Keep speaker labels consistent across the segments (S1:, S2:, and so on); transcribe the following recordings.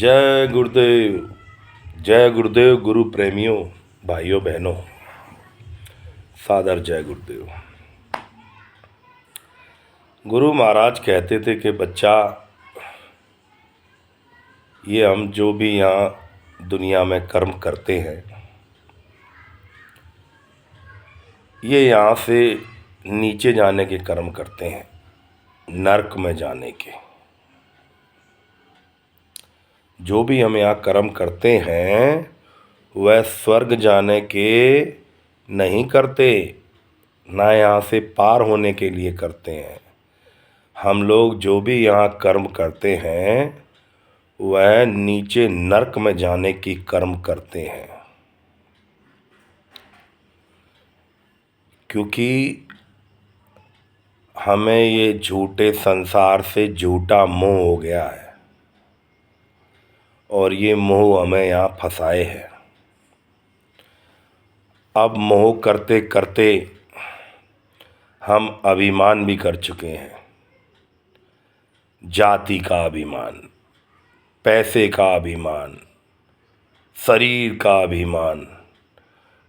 S1: जय गुरुदेव। जय गुरुदेव। गुरु प्रेमियों, भाइयों बहनों, सादर जय गुरुदेव। गुरु महाराज कहते थे कि बच्चा, ये हम जो भी यहाँ दुनिया में कर्म करते हैं, ये यहाँ से नीचे जाने के कर्म करते हैं, नरक में जाने के। जो भी हम यहाँ कर्म करते हैं वह स्वर्ग जाने के नहीं करते, ना यहाँ से पार होने के लिए करते हैं। हम लोग जो भी यहाँ कर्म करते हैं वह नीचे नरक में जाने की कर्म करते हैं। क्योंकि हमें ये झूठे संसार से झूठा मोह हो गया है और ये मोह हमें यहाँ फंसाए है। अब मोह करते करते हम अभिमान भी कर चुके हैं। जाति का अभिमान, पैसे का अभिमान, शरीर का अभिमान,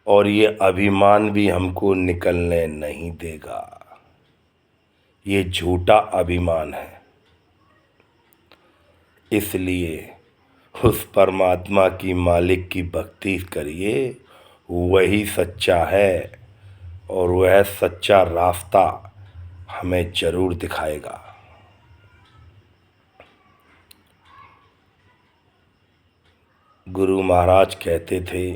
S1: और ये अभिमान भी हमको निकलने नहीं देगा। ये झूठा अभिमान है। इसलिए उस परमात्मा की, मालिक की भक्ति करिए, वही सच्चा है और वह सच्चा रास्ता हमें जरूर दिखाएगा। गुरु महाराज कहते थे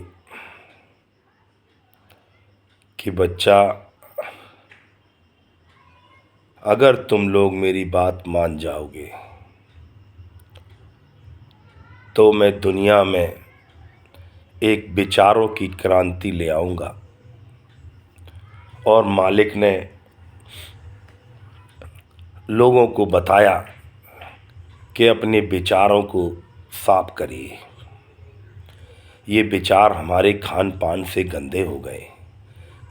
S1: कि बच्चा, अगर तुम लोग मेरी बात मान जाओगे तो मैं दुनिया में एक विचारों की क्रांति ले आऊँगा। और मालिक ने लोगों को बताया कि अपने विचारों को साफ करिए। ये विचार हमारे खान पान से गंदे हो गए।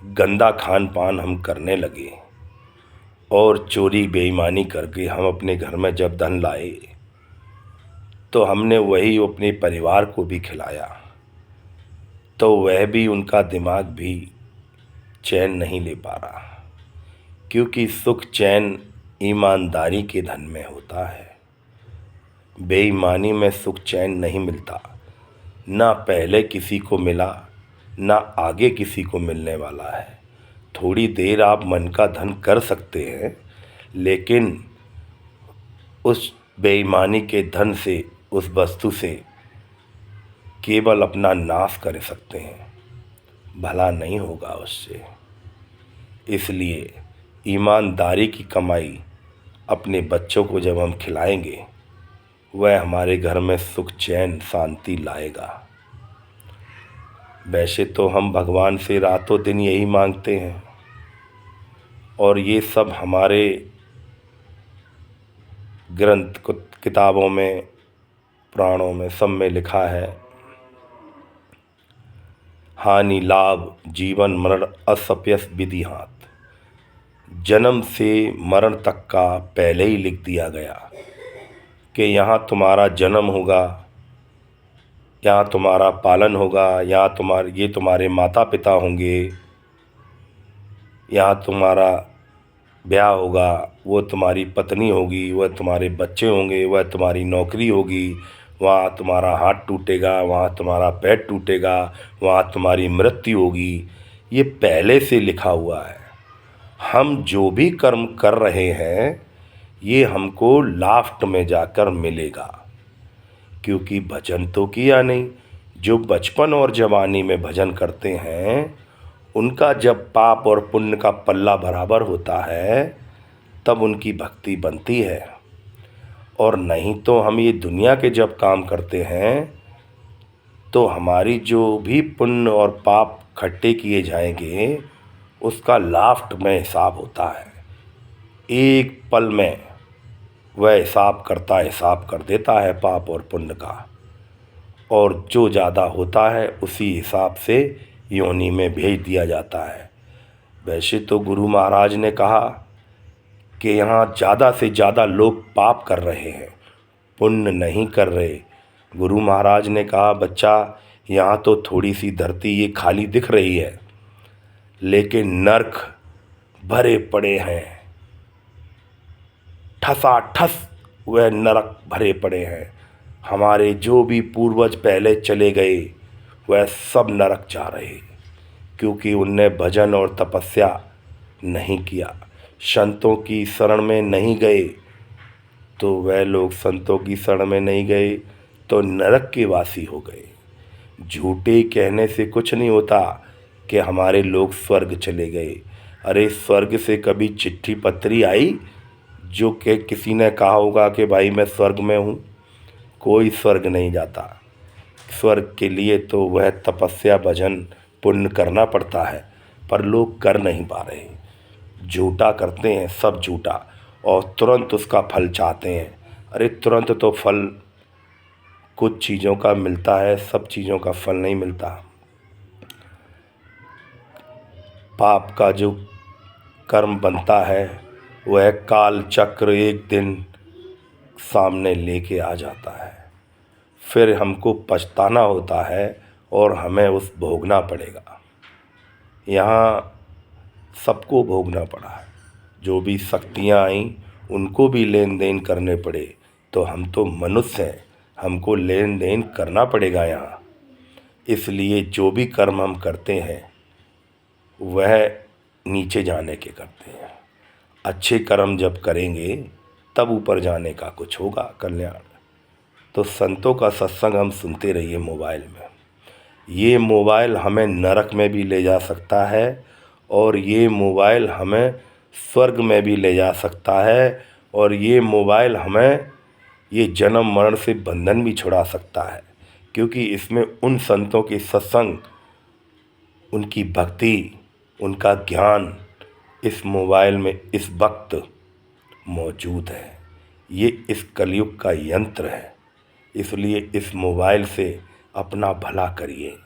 S1: गंदा खान पान हम करने लगे और चोरी बेईमानी करके हम अपने घर में जब धन लाए तो हमने वही अपने परिवार को भी खिलाया, तो वह भी, उनका दिमाग भी चैन नहीं ले पा रहा। क्योंकि सुख चैन ईमानदारी के धन में होता है। बेईमानी में सुख चैन नहीं मिलता। ना पहले किसी को मिला, ना आगे किसी को मिलने वाला है। थोड़ी देर आप मन का धन कर सकते हैं, लेकिन उस बेईमानी के धन से, उस वस्तु से केवल अपना नाश कर सकते हैं, भला नहीं होगा उससे। इसलिए ईमानदारी की कमाई अपने बच्चों को जब हम खिलाएंगे, वह हमारे घर में सुख चैन शांति लाएगा। वैसे तो हम भगवान से रातों दिन यही मांगते हैं, और ये सब हमारे ग्रंथ किताबों में, पुराणों में, सब में लिखा है। हानि लाभ जीवन मरण असप्यस विधि हाथ। जन्म से मरण तक का पहले ही लिख दिया गया कि यहाँ तुम्हारा जन्म होगा, यहाँ तुम्हारा पालन होगा, यहाँ ये तुम्हारे माता पिता होंगे, यहाँ तुम्हारा ब्याह होगा, वो तुम्हारी पत्नी होगी, वह तुम्हारे बच्चे होंगे, वह तुम्हारी नौकरी होगी, वहाँ तुम्हारा हाथ टूटेगा, वहाँ तुम्हारा पैर टूटेगा, वहाँ तुम्हारी मृत्यु होगी। ये पहले से लिखा हुआ है। हम जो भी कर्म कर रहे हैं ये हमको लास्ट में जाकर मिलेगा। क्योंकि भजन तो किया नहीं। जो बचपन और जवानी में भजन करते हैं उनका जब पाप और पुण्य का पल्ला बराबर होता है तब उनकी भक्ति बनती है। और नहीं तो हम ये दुनिया के जब काम करते हैं तो हमारी जो भी पुण्य और पाप इकट्ठे किए जाएंगे उसका लास्ट में हिसाब होता है। एक पल में वह हिसाब कर देता है पाप और पुण्य का, और जो ज़्यादा होता है उसी हिसाब से योनि में भेज दिया जाता है। वैसे तो गुरु महाराज ने कहा कि यहाँ ज़्यादा से ज़्यादा लोग पाप कर रहे हैं, पुण्य नहीं कर रहे। गुरु महाराज ने कहा, बच्चा यहाँ तो थोड़ी सी धरती ये खाली दिख रही है, लेकिन नरक भरे पड़े हैं, ठसाठस वह नरक भरे पड़े हैं। हमारे जो भी पूर्वज पहले चले गए वह सब नरक जा रहे, क्योंकि उनने भजन और तपस्या नहीं किया, संतों की शरण में नहीं गए। तो वह लोग संतों की शरण में नहीं गए तो नरक के वासी हो गए। झूठे कहने से कुछ नहीं होता कि हमारे लोग स्वर्ग चले गए। अरे स्वर्ग से कभी चिट्ठी पत्री आई जो कि किसी ने कहा होगा कि भाई मैं स्वर्ग में हूँ? कोई स्वर्ग नहीं जाता। स्वर्ग के लिए तो वह तपस्या भजन पुण्य करना पड़ता है, पर लोग कर नहीं पा रहे। झूठा करते हैं, सब झूठा, और तुरंत उसका फल चाहते हैं। अरे तुरंत तो फल कुछ चीज़ों का मिलता है, सब चीज़ों का फल नहीं मिलता। पाप का जो कर्म बनता है वह काल चक्र एक दिन सामने लेके आ जाता है, फिर हमको पछताना होता है और हमें उस भोगना पड़ेगा। यहाँ सबको भोगना पड़ा है, जो भी शक्तियाँ आईं उनको भी लेन देन करने पड़े। तो हम तो मनुष्य हैं, हमको लेन देन करना पड़ेगा यहाँ। इसलिए जो भी कर्म हम करते हैं वह नीचे जाने के करते हैं। अच्छे कर्म जब करेंगे तब ऊपर जाने का कुछ होगा कल्याण। तो संतों का सत्संग हम सुनते रहिए मोबाइल में। ये मोबाइल हमें नरक में भी ले जा सकता है और ये मोबाइल हमें स्वर्ग में भी ले जा सकता है, और ये मोबाइल हमें ये जन्म मरण से बंधन भी छुड़ा सकता है, क्योंकि इसमें उन संतों के सत्संग, उनकी भक्ति, उनका ज्ञान इस मोबाइल में इस वक्त मौजूद है। ये इस कलयुग का यंत्र है, इसलिए इस मोबाइल से अपना भला करिए,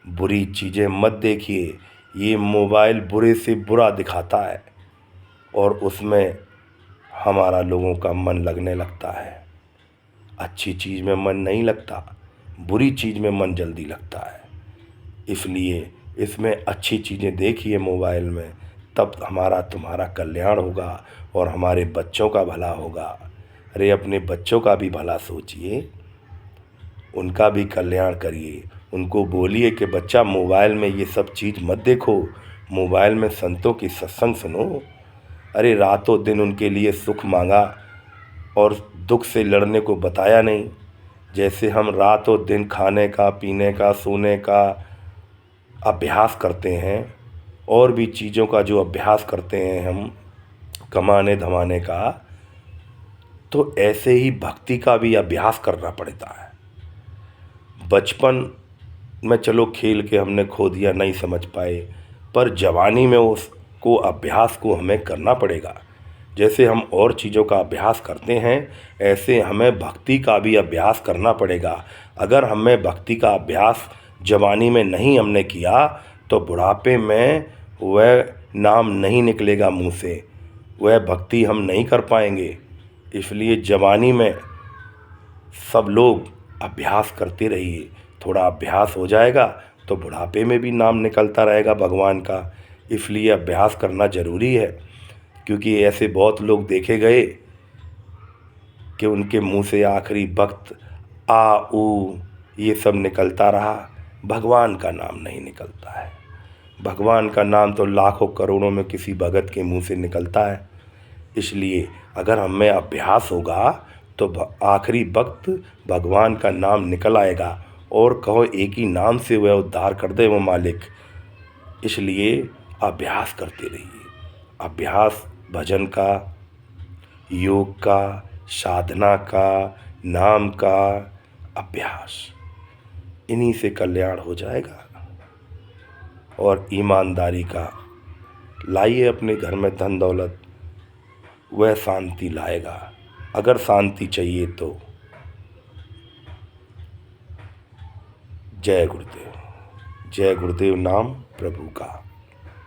S1: बुरी चीज़ें मत देखिए। ये मोबाइल बुरे से बुरा दिखाता है और उसमें हमारा लोगों का मन लगने लगता है। अच्छी चीज़ में मन नहीं लगता, बुरी चीज़ में मन जल्दी लगता है। इसलिए इसमें अच्छी चीज़ें देखिए मोबाइल में, तब हमारा तुम्हारा कल्याण होगा और हमारे बच्चों का भला होगा। अरे अपने बच्चों का भी भला सोचिए, उनका भी कल्याण करिए। उनको बोलिए कि बच्चा मोबाइल में ये सब चीज़ मत देखो, मोबाइल में संतों की सत्संग सुनो। अरे रातों दिन उनके लिए सुख मांगा और दुख से लड़ने को बताया नहीं। जैसे हम रातों दिन खाने का, पीने का, सोने का अभ्यास करते हैं और भी चीज़ों का जो अभ्यास करते हैं हम, कमाने धमाने का, तो ऐसे ही भक्ति का भी अभ्यास करना पड़ता है। बचपन में चलो खेल के हमने खो दिया, नहीं समझ पाए, पर जवानी में उसको अभ्यास को हमें करना पड़ेगा। जैसे हम और चीज़ों का अभ्यास करते हैं ऐसे हमें भक्ति का भी अभ्यास करना पड़ेगा। अगर हमें भक्ति का अभ्यास जवानी में नहीं हमने किया तो बुढ़ापे में वह नाम नहीं निकलेगा मुँह से, वह भक्ति हम नहीं कर पाएंगे। इसलिए जवानी में सब लोग अभ्यास करते रहिए, थोड़ा अभ्यास हो जाएगा तो बुढ़ापे में भी नाम निकलता रहेगा भगवान का। इसलिए अभ्यास करना ज़रूरी है, क्योंकि ऐसे बहुत लोग देखे गए कि उनके मुंह से आखिरी वक्त आ ऊ ये सब निकलता रहा, भगवान का नाम नहीं निकलता है। भगवान का नाम तो लाखों करोड़ों में किसी भगत के मुंह से निकलता है। इसलिए अगर हमें अभ्यास होगा तो आखिरी वक्त भगवान का नाम निकल आएगा, और कहो एक ही नाम से वह उद्धार कर दे वो मालिक। इसलिए अभ्यास करते रहिए। अभ्यास भजन का, योग का, साधना का, नाम का अभ्यास, इन्हीं से कल्याण हो जाएगा। और ईमानदारी का लाइए अपने घर में धन दौलत, वह शांति लाएगा। अगर शांति चाहिए तो जय गुरुदेव। जय गुरुदेव नाम प्रभु का।